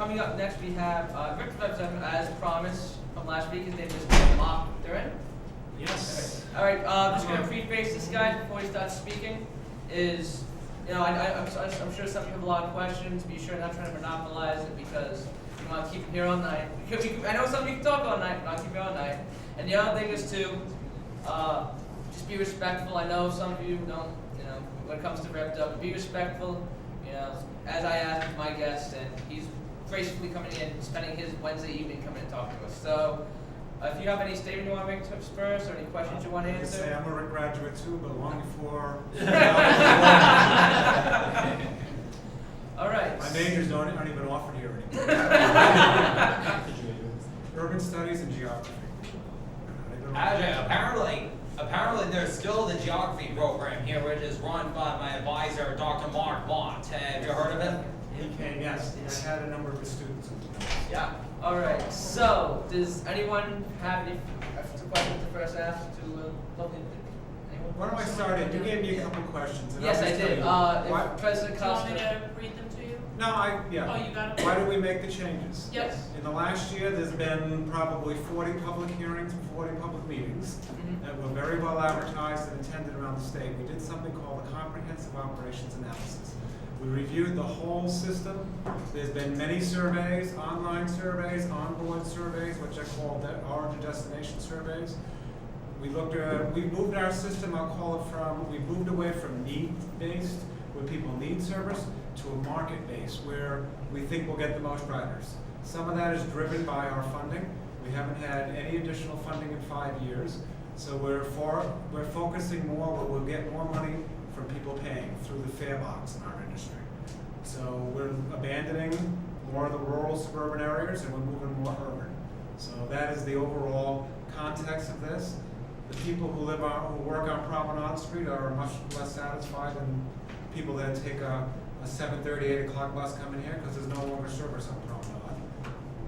coming up next, we have Victor representative, as promised from last week. His name is Mark Duran. Yes. All right, just gonna preface this guy before he starts speaking. Is, you know, I'm sure some of you have a lot of questions. Be sure not trying to monopolize it because we want to keep him here all night. Because I know some of you can talk all night, but I'll keep you all night. And the other thing is to just be respectful. I know some of you don't, you know, when it comes to Rep Dub, be respectful. You know, as I asked my guest, and he's gracefully coming in, spending his Wednesday evening coming and talking to us. So, if you have any statement you want to make to us first, or any questions you want to answer. Say I'm a Rick graduate too, but long before. All right. My majors aren't even offered here anymore. Urban studies and geography. Apparently there's still the geography program here, which is run by my advisor, Dr. Mark Mott. Have you heard of him? He came, yes. I had a number of his students. Yeah. All right. So, does anyone have any questions to first ask to lovely anyone? Why don't I start it? You gave me a couple questions. And Yes, I'll I just did. tell you. If President Do you want me Costa. to read them to you? No, yeah. Oh, you got it? Why did we make the changes? Yes. In the last year, there's been probably 40 public hearings, 40 public meetings that were very well advertised and attended around the state. We did something called a comprehensive operations analysis. We reviewed the whole system. There's been many surveys, online surveys, onboard surveys, which I call origin destination surveys. We moved our system, I'll call it we moved away from need-based, where people need service, to a market-based, where we think we'll get the most riders. Some of that is driven by our funding. We haven't had any additional funding in 5 years. So we're focusing more where we'll get more money from people paying through the fare box in our industry. So we're abandoning more of the rural suburban areas and we're moving more urban. So that is the overall context of this. The people who work on Promenade Street are much less satisfied than people that take a 7:30, 8 o'clock bus coming here because there's no longer service on Promenade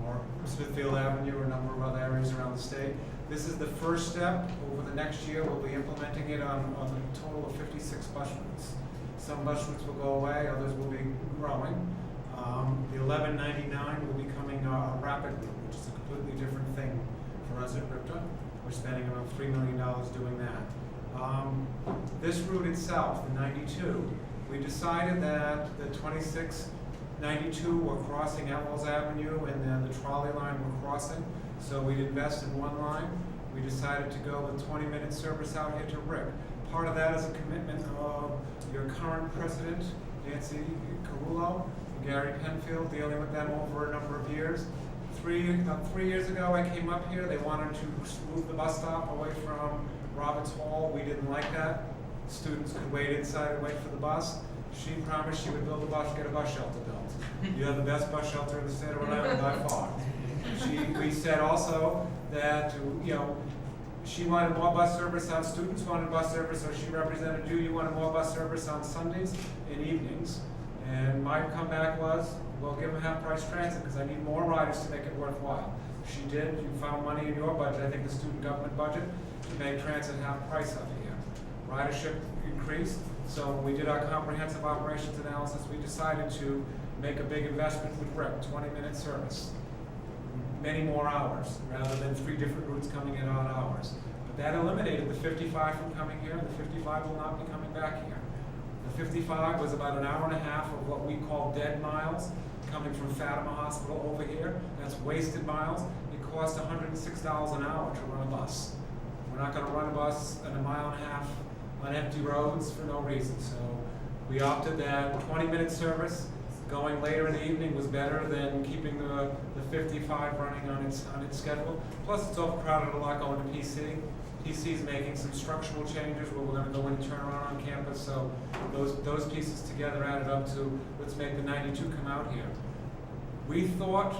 or Smithfield Avenue or a number of other areas around the state. This is the first step. Over the next year, we'll be implementing it on a total of 56 bus routes. Some bus routes will go away, others will be growing. The 1199 will be becoming a rapid route, which is a completely different thing for us at RIPTA. We're spending about $3 million doing that. This route itself, the 92, we decided that the 2692 were crossing Atwells Avenue and then the trolley line were crossing. So we'd invest in one line. We decided to go with 20-minute service out here to Rick. Part of that is a commitment of your current president, Nancy Carullo, and Gary Penfield, dealing with them over a number of years. About 3 years ago, I came up here. They wanted to move the bus stop away from Roberts Hall. We didn't like that. Students could wait inside and wait for the bus. She promised she would get a bus shelter built. You have the best bus shelter in the state of Rhode Island by far. We said also that, you know, she wanted more bus service on students, wanted bus service, so she represented you wanted more bus service on Sundays and evenings. And my comeback was, well, give them half-price transit because I need more riders to make it worthwhile. She did. You found money in your budget, I think the student government budget, to make transit half-price up here. Ridership increased, so when we did our comprehensive operations analysis, we decided to make a big investment with RIP, 20-minute service. Many more hours, rather than 3 different routes coming in odd hours. But that eliminated the 55 from coming here, and the 55 will not be coming back here. The 55 was about an hour and a half of what we call dead miles, coming from Fatima Hospital over here. That's wasted miles. It costs $106 an hour to run a bus. We're not going to run a bus at a mile and a half on empty roads for no reason. So we opted that 20-minute service going later in the evening was better than keeping the 55 running on its schedule. Plus it's overcrowded a lot going to PC. PC's making some structural changes where we're going to go in and turn around on campus. So those pieces together added up to let's make the 92 come out here. We thought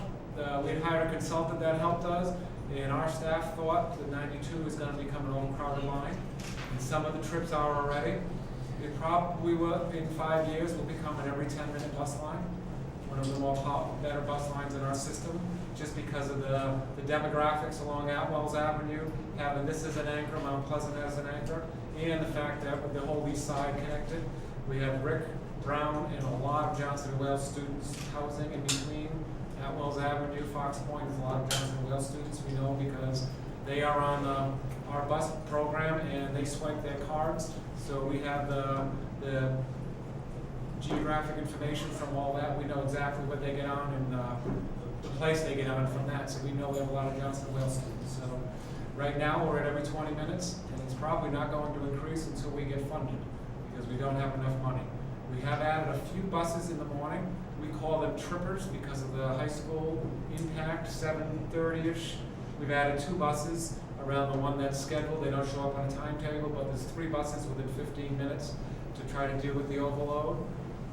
we'd hired a consultant that helped us, and our staff thought the 92 was going to become an overcrowded line. And some of the trips are already. It probably will, in 5 years, will become an every 10-minute bus line. One of the better bus lines in our system, just because of the demographics along Atwells Avenue, having this as an anchor, Mount Pleasant as an anchor, and the fact that with the whole east side connected, we have Rick, Brown, and a lot of Johnson and Wales students housing in between Avenue, Fox Point, there's a lot of Johnson Wales students we know because they are on our bus program and they swipe their cards. So we have the geographic information from all that. We know exactly what they get on and the place they get on from that. So we know we have a lot of Johnson Wales students. So right now we're at every 20 minutes and it's probably not going to increase until we get funded because we don't have enough money. We have added a few buses in the morning. We call them trippers because of the high school impact, 7:30-ish. We've added 2 buses around the one that's scheduled. They don't show up on a timetable, but there's 3 buses within 15 minutes to try to deal with the overload.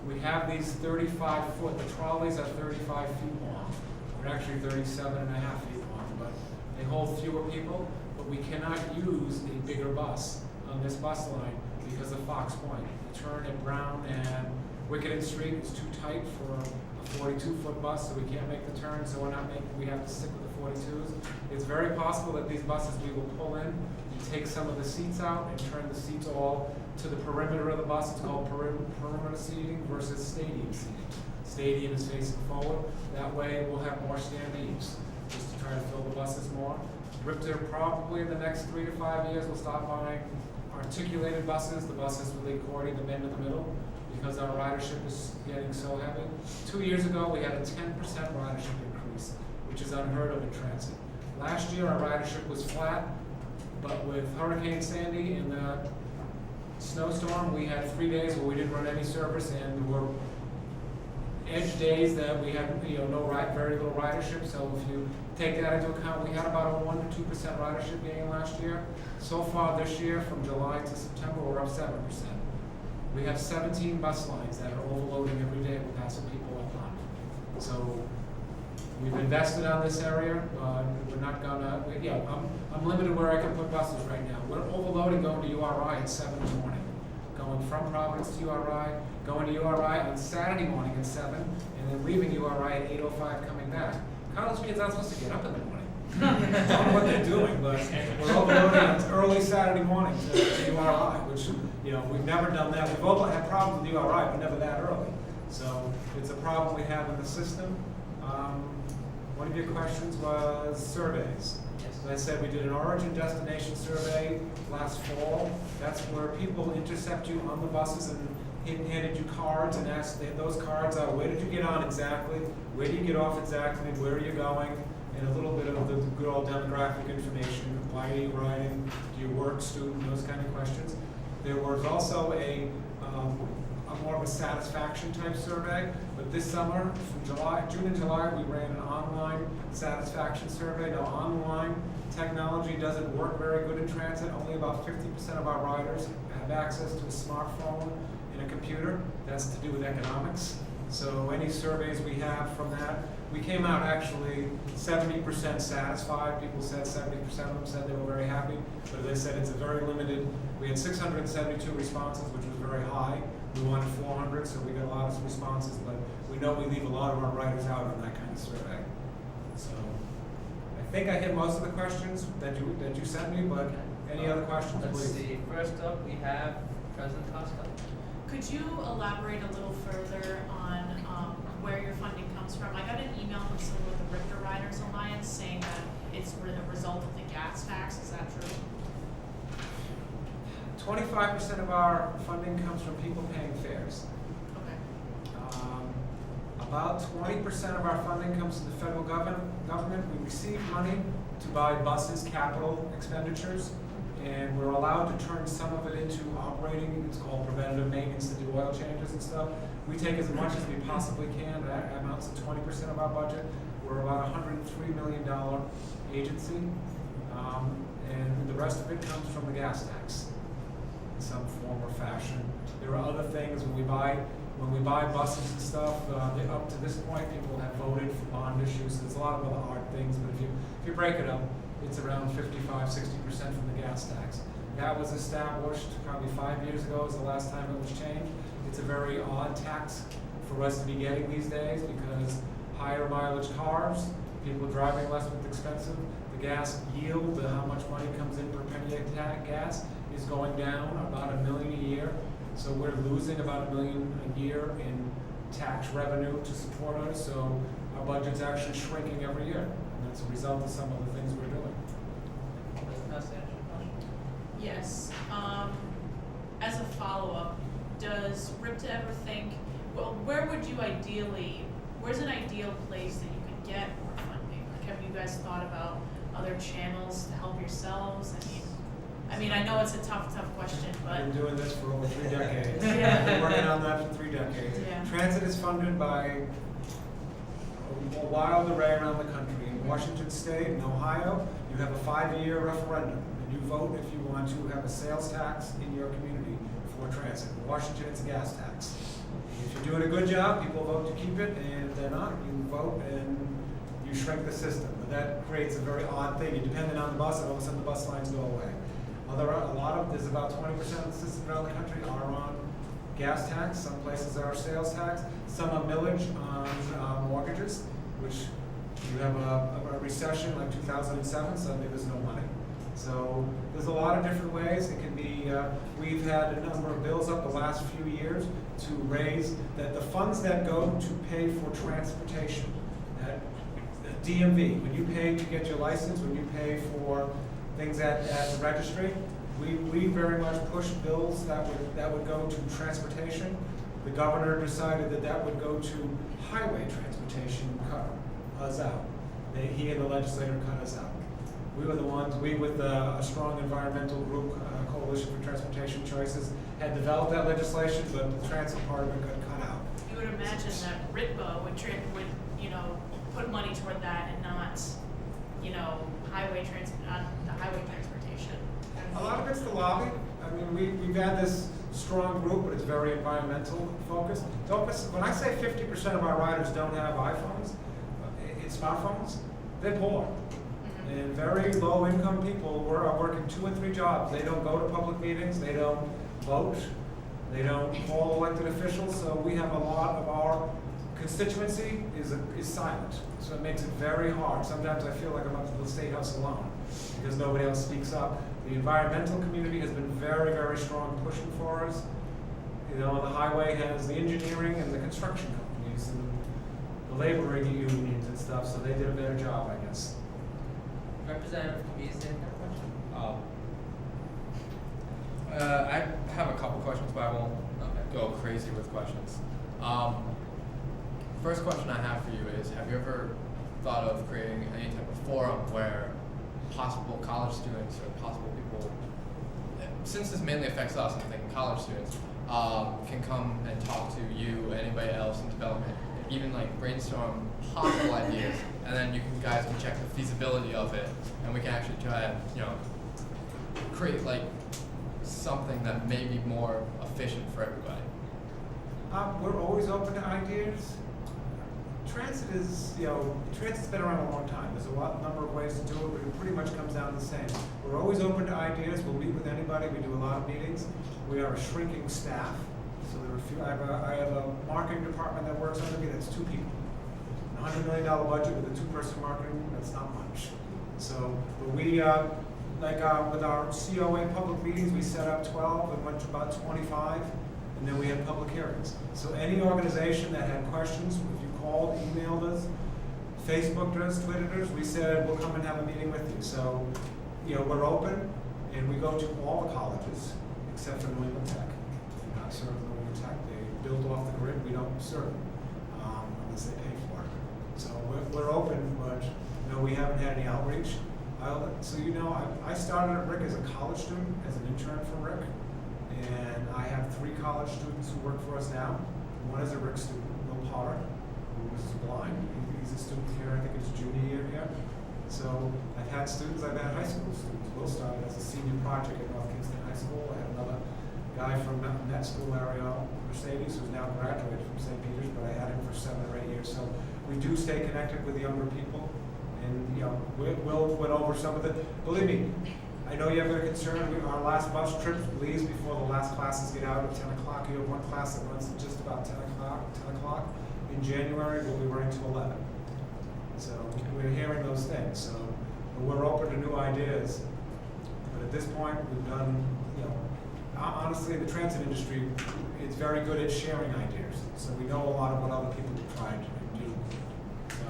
We have these 35-foot, the trolleys are 35 feet long. They're actually 37 and a half feet long, but they hold fewer people, but we cannot use a bigger bus on this bus line because of Fox Point. The turn at Brown and Wickeden Street is too tight for a 42-foot bus, so we can't make the turn, so we have to stick with the 42s. It's very possible that these buses we will pull in and take some of the seats out and turn the seats all to the perimeter of the bus. It's called perimeter seating versus stadium seating. Stadium is facing forward. That way we'll have more standees, just to try to fill the buses more. Richter probably in the next 3 to 5 years will start buying articulated buses, the buses with the accordion, the bend in the middle, because our ridership is getting so heavy. 2 years ago, we had a 10% ridership increase, which is unheard of in transit. Last year, our ridership was flat, but with Hurricane Sandy and the snowstorm, we had 3 days where we didn't run any service, and there were edge days that we had, very little ridership. So if you take that into account, we had about a 1 to 2% ridership gain last year. So far this year, from July to September, we're up 7%. We have 17 bus lines that are overloading every day. We're passing people up on. So we've invested on this area, but we're not gonna. I'm limited where I can put buses right now. We're overloading going to URI at 7 in the morning, going from Providence to URI, going to URI on Saturday morning at 7, and then leaving URI at 8:05 coming back. College kids aren't supposed to get up in the morning. I don't know what they're doing, but we're overloading on early Saturday morning to URI, which, we've never done that. We've all had problems with URI, but never that early. So it's a problem we have in the system. One of your questions was surveys. Yes. As I said, we did an origin destination survey last fall. That's where people intercept you on the buses and handed you cards and asked those cards out, where did you get on exactly, where do you get off exactly, where are you going, and a little bit of the good old demographic information. Why are you riding? Do you work, student? Those kind of questions. There was also a more of a satisfaction type survey, but this summer, from June and July, we ran an online satisfaction survey. Now, online technology doesn't work very good in transit. Only about 50% of our riders have access to a smartphone and a computer. That's to do with economics. So any surveys we have from that, we came out actually 70% satisfied. People said 70% of them said they were very happy, but as I said, it's a very limited. We had 672 responses, which was very high. We wanted 400, so we got a lot of responses, but we know we leave a lot of our riders out on that kind of survey. So I think I hit most of the questions that you sent me, but any other questions, Let's please? see. First up, we have President Costco. Could you elaborate a little further on where your funding comes from? I got an email from someone with the Richter Riders Alliance saying that it's a result of the gas tax. Is that true? 25% of our funding comes from people paying fares. Okay. About 20% of our funding comes from the federal government. We receive money to buy buses, capital expenditures, and we're allowed to turn some of it into operating. It's called preventative maintenance to do oil changes and stuff. We take as much as we possibly can. That amounts to 20% of our budget. We're about a $103 million agency, and the rest of it comes from the gas tax in some form or fashion. There are other things when we buy buses and stuff. Up to this point, people have voted for bond issues. There's a lot of other hard things, but if you break it up, it's around 55–60% from the gas tax. That was established probably 5 years ago is the last time it was changed. It's a very odd tax for us to be getting these days because higher mileage cars, people driving less with expensive, the gas yield, how much money comes in per penny of gas is going down about $1 million a year. So we're losing about $1 million a year in tax revenue to support us. So our budget's actually shrinking every year, and that's a result of some of the things we're doing. Does that answer your question? Yes, as a follow-up, does RIPTA ever think, well, where's an ideal place that you could get more funding? Like, have you guys thought about other channels to help yourselves? I mean, I know it's a tough question, but. I've been doing this for over 3 decades. Yeah. I've been working on that for 3 decades. Yeah. Transit is funded by a wild array around the country. In Washington State and Ohio, you have a 5-year referendum, and you vote if you want to have a sales tax in your community for transit. In Washington, it's a gas tax. If you're doing a good job, people vote to keep it, and if they're not, you vote and you shrink the system. But that creates a very odd thing. You're dependent on the bus, and all of a sudden the bus lines go away. There's about 20% of the systems around the country are on gas tax. Some places are sales tax. Some are millage on mortgages, which you have a recession like 2007, suddenly there's no money. So there's a lot of different ways. It can be, we've had a number of bills up the last few years to raise that the funds that go to pay for transportation, that DMV, when you pay to get your license, when you pay for things at the registry, we very much pushed bills that would go to transportation. The governor decided that would go to highway transportation, cut us out. He and the legislature cut us out. We were the ones, with a strong environmental group, Coalition for Transportation Choices, had developed that legislation, but the transit part of it got cut out. You would imagine that RITBA would, put money toward that and not, the highway transportation. A lot of it's the lobby. I mean, we've had this strong group, but it's very environmental focused. When I say 50% of our riders don't have iPhones, smartphones, they're poor. And very low income people are working 2 and 3 jobs. They don't go to public meetings, they don't vote, they don't call elected officials, so we have a lot of our constituency is silent. So it makes it very hard. Sometimes I feel like I'm up to the State House alone because nobody else speaks up. The environmental community has been very, very strong pushing for us. The highway has the engineering and the construction companies and the labor unions and stuff, so they did a better job, I guess. Representative Kabizian, have a question? I have a couple questions, but I won't go crazy with questions. First question I have for you is, have you ever thought of creating any type of forum where possible college students or possible people, since this mainly affects us, I'm thinking college students, can come and talk to you, anybody else in development, even like brainstorm possible ideas, and then guys can check the feasibility of it, and we can actually try to, create like something that may be more efficient for everybody. We're always open to ideas. Transit's been around a long time. There's a number of ways to do it, but it pretty much comes down to the same. We're always open to ideas. We'll meet with anybody. We do a lot of meetings. We are a shrinking staff. So there are a few. I have a marketing department that works under me. That's 2 people. A $100 million budget with a 2-person marketing. That's not much. So we, with our COA public meetings, we set up 12 and went to about 25, and then we had public hearings. So any organization that had questions, if you called, emailed us, Facebooked us, Twittered us, we said we'll come and have a meeting with you. So, we're open, and we go to all the colleges except for New England Tech. We're not serving New England Tech. They build off the grid. We don't serve them unless they pay for it. So we're open, but we haven't had any outreach. I started at RIC as a college student, as an intern for RIC, and I have 3 college students who work for us now. One is a RIC student, Will Potter, who is blind. He's a student here, I think it's junior year here. So I've had high school students. Will started as a senior project at North Kingston High School. I had another guy from that school, Ariel Mercedes, who's now graduated from St. Peter's, but I had him for 7 or 8 years. So we do stay connected with younger people. And Will went over some of the, believe me, I know you have a concern. Our last bus trip leaves before the last classes get out at 10 o'clock. You have one class that runs at just about 10 o'clock. In January, we'll be running to 11. So we're hearing those things. So we're open to new ideas. But at this point, we've done, honestly, the transit industry is very good at sharing ideas. So we know a lot of what other people have tried to do. So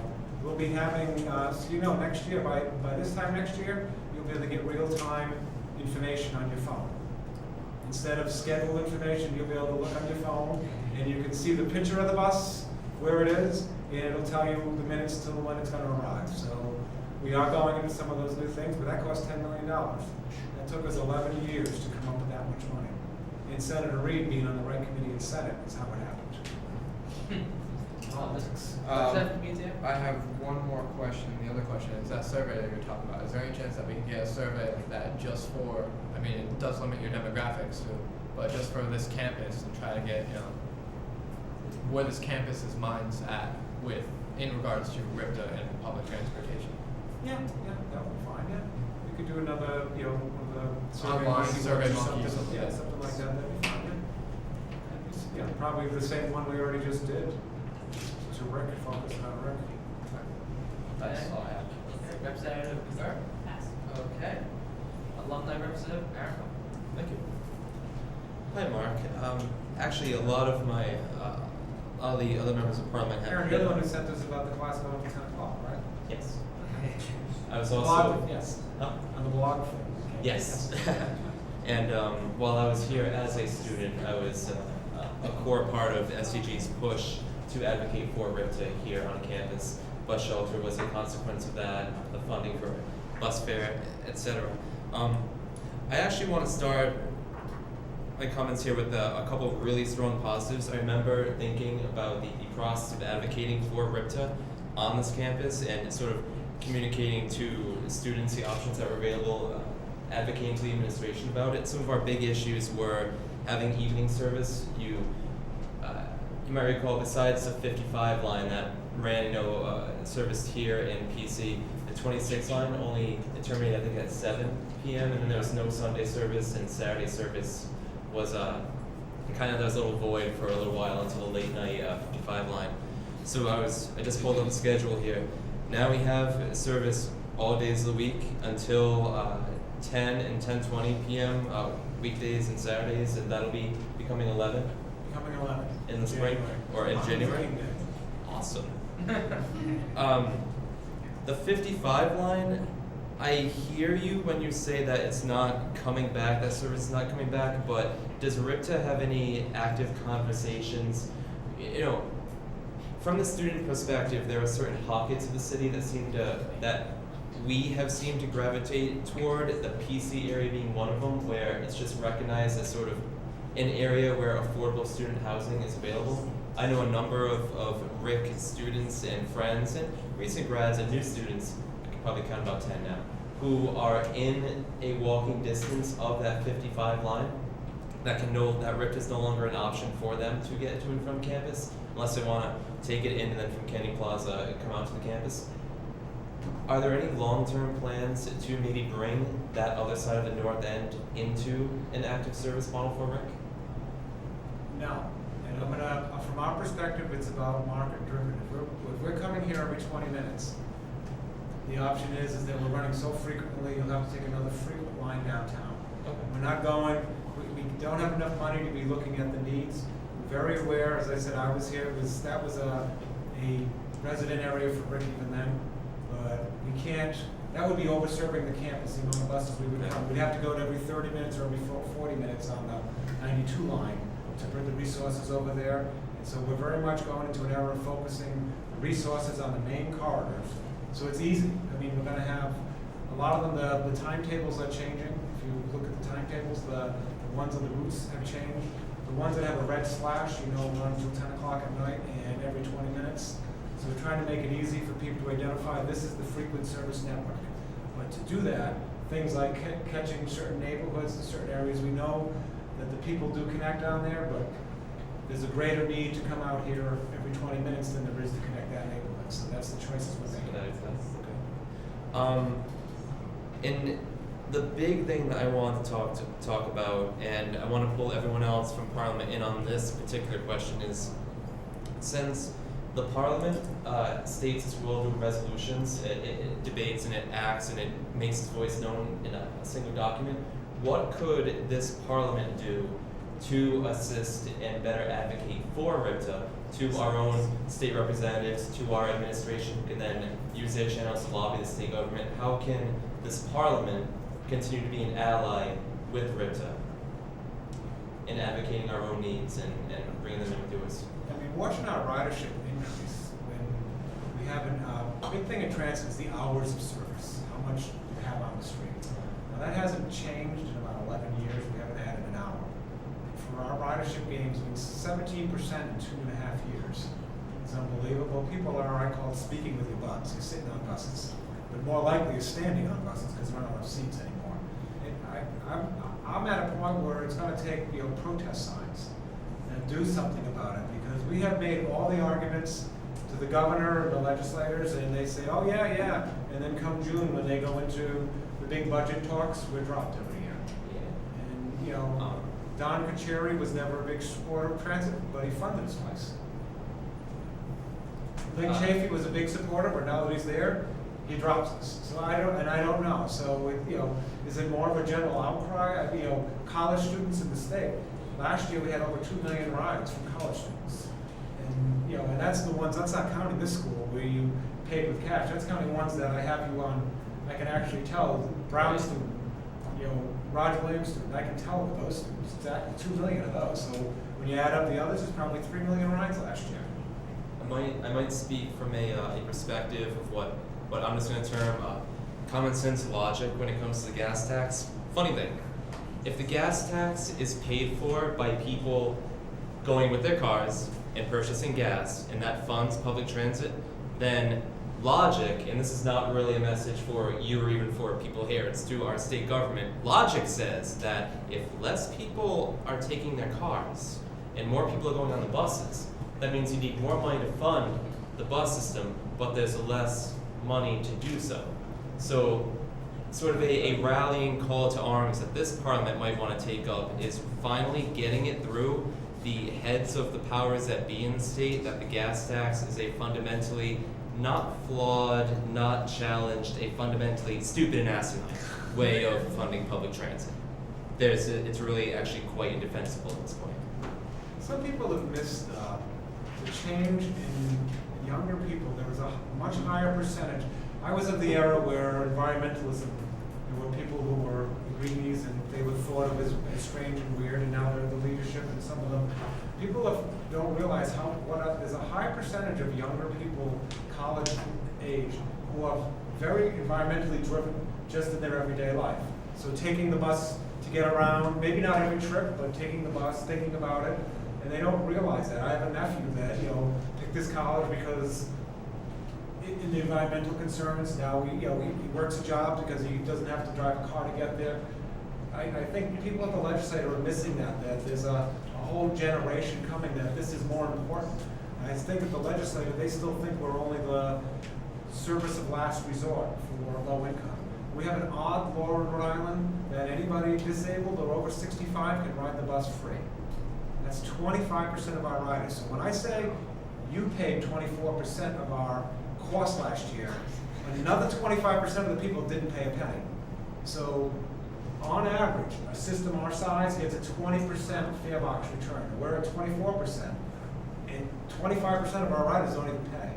we'll be having, so you know, next year, by this time next year, you'll be able to get real-time information on your phone. Instead of scheduled information, you'll be able to look on your phone, and you can see the picture of the bus, where it is, and it'll tell you the minutes till when it's gonna arrive. So we are going into some of those new things, but that cost $10 million. That took us 11 years to come up with that much money. And Senator Reid being on the right committee in Senate is how it happened. Oh, this Um, that me too? I have one more question. The other question is that survey that you're talking about. Is there any chance that we can get a survey like that just for? I mean, it does limit your demographics, too, but just for this campus and try to get where this campus's mind's at with in regards to RIPTA and public transportation. Yeah, that would be fine, yeah. You could do another, one of the survey Online monkeys survey or something, monkeys, yeah, something like that, that'd be fine, yeah. Yeah, probably the same one we already just did, to Rick, focus on Rick. That's all I have. Representative Kazar? Pass. Okay. Alumni representative Aaron? Thank you. Hi, Mark. Actually, a lot of my, all the other members of Parliament have. Aaron, you're the one who sent us about the class going to 10 o'clock, right? Yes. I was Blog, also. yes, Huh? on the blog thing. Yes. And while I was here as a student, I was a core part of SCG's push to advocate for RIPTA here on campus. Bus shelter was a consequence of that, the funding for bus fare, etc. I actually want to start my comments here with a couple of really strong positives. I remember thinking about the process of advocating for RIPTA on this campus and sort of communicating to students the options that were available, advocating to the administration about it. Some of our big issues were having evening service. You might recall, besides the 55 line that ran, serviced here in PC, the 26 line only terminated, I think, at 7 p.m. and then there was no Sunday service, and Saturday service was kind of there was a little void for a little while until the late night 55 line. So I just pulled up the schedule here. Now we have service all days of the week until 10 and 10:20 p.m. Weekdays and Saturdays, and that'll be becoming 11 Becoming 11. in the spring or in January. Green Day. Awesome. The 55 line, I hear you when you say that it's not coming back, that service is not coming back, but does RIPTA have any active conversations? From the student perspective, there are certain pockets of the city that we have seemed to gravitate toward, the PC area being one of them, where it's just recognized as sort of an area where affordable student housing is available. I know a number of RIC students and friends and recent grads and new students, I can probably count about 10 now, who are in a walking distance of that 55 line that RIPTA is no longer an option for them to get to and from campus unless they want to take it in and then from Kennedy Plaza and come out to the campus. Are there any long-term plans to maybe bring that other side of the north end into an active service model for RIC? No. And from our perspective, it's about market driven. If we're coming here every 20 minutes, the option is that we're running so frequently, you'll have to take another frequent line downtown. Okay. We're not going, we don't have enough money to be looking at the needs. We're very aware, as I said, I was here, that was a resident area for RIC even then, but we can't, that would be over-serving the campus, the amount of buses we would have. We'd have to go to every 30 minutes or every 40 minutes on the 92 line to bring the resources over there. And so we're very much going into an era of focusing resources on the main corridors. So it's easy. I mean, we're gonna have, a lot of them, the timetables are changing. If you look at the timetables, the ones on the routes have changed. The ones that have a red slash, run until 10 o'clock at night and every 20 minutes. So we're trying to make it easy for people to identify this is the frequent service network. But to do that, things like catching certain neighborhoods and certain areas, we know that the people do connect down there, but there's a greater need to come out here every 20 minutes than there is to connect that neighborhood. So that's the choices we're making. That makes sense. Okay. And the big thing that I want to talk about, and I want to pull everyone else from Parliament in on this particular question, is since the Parliament states its will through resolutions, it debates and it acts and it makes its voice known in a single document, what could this Parliament do to assist and better advocate for RIPTA to our own state representatives, to our administration, who can then use their channels to lobby the state government. How can this parliament continue to be an ally with RIPTA in advocating our own needs and bringing them into us? I mean, watching our ridership increase when we have a big thing in transit is the hours of service, how much you have on the street. Now, that hasn't changed in about 11 years. We haven't added an hour. For our ridership gains, I mean, 17% in 2.5 years. It's unbelievable. People are, I call it speaking with your butts. You're sitting on buses, but more likely you're standing on buses because there aren't enough seats anymore. I'm at a point where it's going to take, protest signs and do something about it, because we have made all the arguments to the governor and the legislators, and they say, oh yeah, and then come June when they go into the big budget talks, we're dropped every year. Yeah. And Don Kacheri was never a big supporter of transit, but he funded us twice. Link Chafee was a big supporter, but now that he's there, he drops us. So I don't know. So is it more of a general outcry? College students in the state. Last year we had over 2 million rides from college students, and that's the ones. That's not counting this school where you paid with cash. That's counting ones that I have you on. I can actually tell Brown student, Roger Williams student. I can tell with those students exactly 2 million of those. So when you add up the others, it's probably 3 million rides last year. I might speak from a perspective of what I'm just going to term common sense logic when it comes to the gas tax. Funny thing, if the gas tax is paid for by people going with their cars and purchasing gas, and that funds public transit, then logic, and this is not really a message for you or even for people here, it's to our state government, logic says that if less people are taking their cars and more people are going on the buses, that means you need more money to fund the bus system, but there's less money to do so. So sort of a rallying call to arms that this parliament might want to take up is finally getting it through the heads of the powers that be in the state that the gas tax is a fundamentally not flawed, not challenged, a fundamentally stupid and asinine way of funding public transit. It's really actually quite indefensible at this point. Some people have missed the change in younger people. There was a much higher percentage. I was of the era where environmentalism, there were people who were greenies and they were thought of as strange and weird, and now they're the leadership, and some of them. People don't realize there's a high percentage of younger people, college age, who are very environmentally driven just in their everyday life. So taking the bus to get around, maybe not every trip, but taking the bus, thinking about it, and they don't realize that. I have a nephew that, picked this college because in the environmental concerns, now he works a job because he doesn't have to drive a car to get there. I think people at the legislature are missing that there's a whole generation coming that this is more important. And I think at the legislature, they still think we're only the service of last resort for low income. We have an odd law in Rhode Island that anybody disabled or over 65 can ride the bus free. That's 25% of our riders. So when I say you paid 24% of our cost last year, another 25% of the people didn't pay a penny. So on average, a system our size gets a 20% fare box return. We're at 24%, and 25% of our riders don't even pay.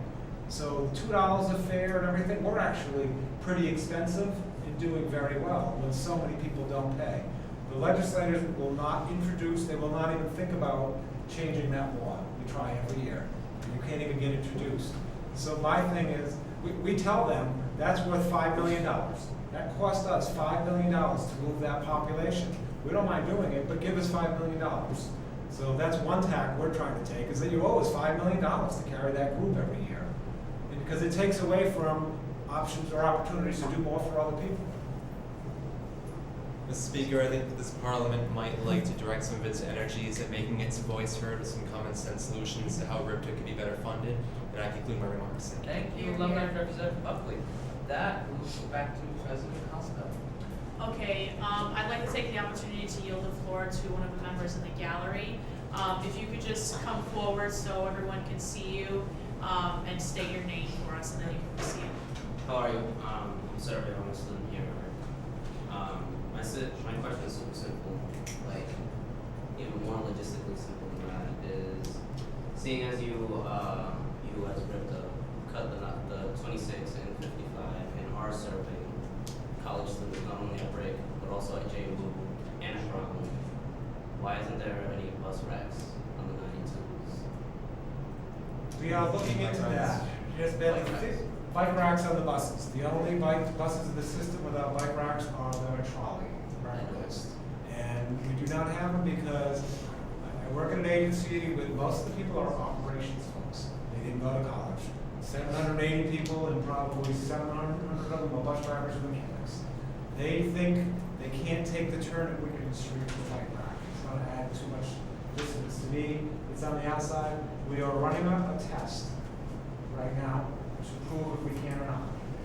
So $2 a fare and everything, we're actually pretty expensive and doing very well when so many people don't pay. The legislators will not they will not even think about changing that law. We try every year. You can't even get introduced. So my thing is, we tell them that's worth $5 million. That cost us $5 million to move that population. We don't mind doing it, but give us $5 million. So that's one tack we're trying to take, is that you owe us $5 million to carry that group every year. And because it takes away from options or opportunities to do more for other people. Mr. Speaker, I think that this parliament might like to direct some of its energies at making its voice heard with some common sense solutions to how RIPTA could be better funded, and I conclude my remarks. Thank you, Alumni Representative Buckley. That we'll go back to President Hospital. Okay, I'd like to take the opportunity to yield the floor to one of the members in the gallery. If you could just come forward so everyone can see you, and state your name for us, and then you can proceed. How are you? I'm Survey on the student here. My question is super simple, like even more logistically simple than that is, seeing as you as RIPTA cut the 26 and 55 and are serving college students not only at Brick but also at JMU and at Brooklyn, why isn't there any bus racks on the 92s? We are looking into that. There's been bike racks on the buses. The only buses in the system without bike racks are the trolley list. And we do not have them because I work at an agency with most of the people are operations folks. They didn't go to college. 780 people and probably 700 of them are bus drivers and mechanics. They think they can't take the turn at Wicked Street with a bike rack. It's going to add too much distance to me. It's on the outside. We are running a test right now to prove if we can or not.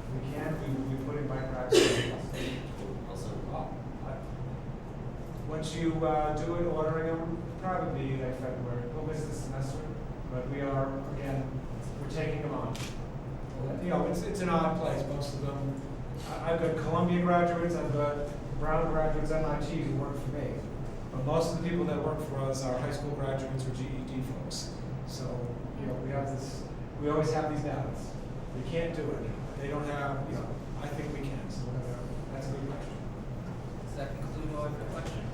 If we can, we put in bike racks on the bus. Also, Once you do it, ordering them, probably be like February. We'll miss this semester, but we are, again, we're taking them on. You know, it's an odd place. Most of them, I've got Columbia graduates, I've got Brown graduates, MIT who work for me. But most of the people that work for us are high school graduates or GED folks. So, you know, we always have these doubts. We can't do it. They don't have, you know, I think we can. So that's a good question. Does that conclude all of your questions?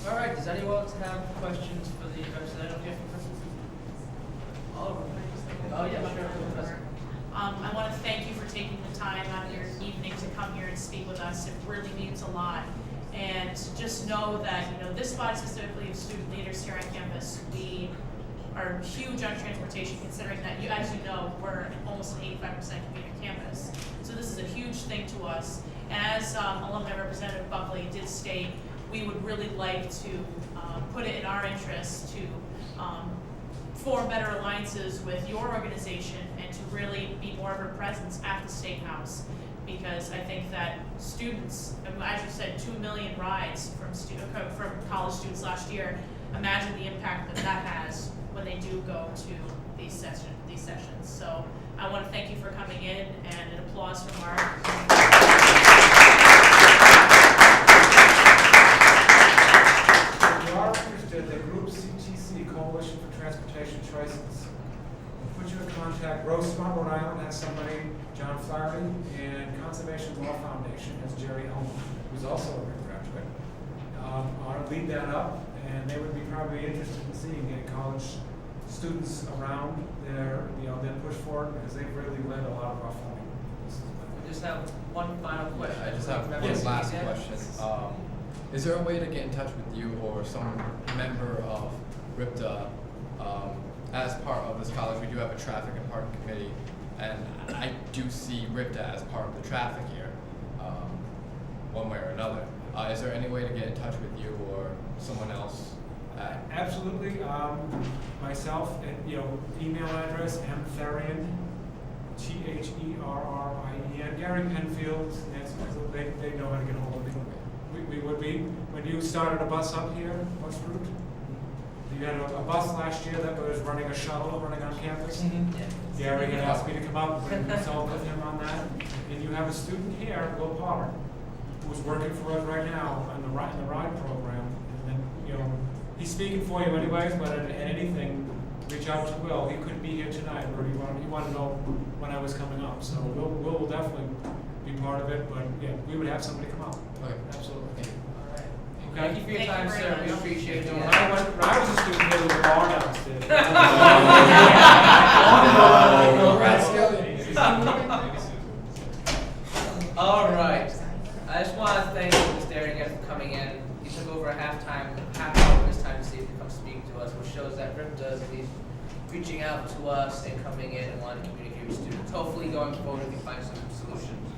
All right, does anyone else have questions for the representative here from Christmas? Oh, yeah, sure. I want to thank you for taking the time out of your evening to come here and speak with us. It really means a lot. And just know that, you know, this body specifically of student leaders here on campus, we are huge on transportation, considering that, as you know, we're almost an 85% commuter campus. So this is a huge thing to us. And as Alumni Representative Buckley did state, we would really like to put it in our interest to form better alliances with your organization and to really be more of a presence at the State House. Because I think that students, as you said, 2 million rides from college students last year. Imagine the impact that has when they do go to these sessions. So I want to thank you for coming in, and an applause from our. If you are interested, the group CTC, Coalition for Transportation Choices, will put you in contact. Rosemont, Rhode Island has somebody, John Flaherty, and Conservation Law Foundation has Jerry Elman, who's also a Rick graduate. I'll lead that up, and they would be probably interested in seeing getting college students around their push for it, because they've really led a lot of our funding. We just have one final question. I just have one Yes, last yeah. question. Is there a way to get in touch with you or some member of RIPTA as part of this college? We do have a traffic and parking committee, and I do see RIPTA as part of the traffic here, one way or another. Is there any way to get in touch with you or someone else? Absolutely. Myself, email address, mtherian, THERRIEN, Gary Penfield, they know how to get hold of me. We would be, when you started a bus up here, bus route, you had a bus last year that was running a shuttle running on campus. Gary had asked me to come up and consult with him on that. And you have a student here, Will Potter, who's working for us right now in the ride program. And then, he's speaking for you anyways, but at anything, reach out to Will. He couldn't be here tonight, or he wanted to know when I was coming up. So Will will definitely be part of it, but yeah, we would have somebody come out. Okay. Absolutely. All right. Okay. Thank you for your Thank time, you very sir. We much. appreciate you. When I was a student, there was a bar downstairs. All right. I just want to thank Mr. Darren again for coming in. He took over a half hour of his time to come speak to us, which shows that RIPTA is at least reaching out to us and coming in and wanting to communicate with students. Hopefully going forward we can find some solutions.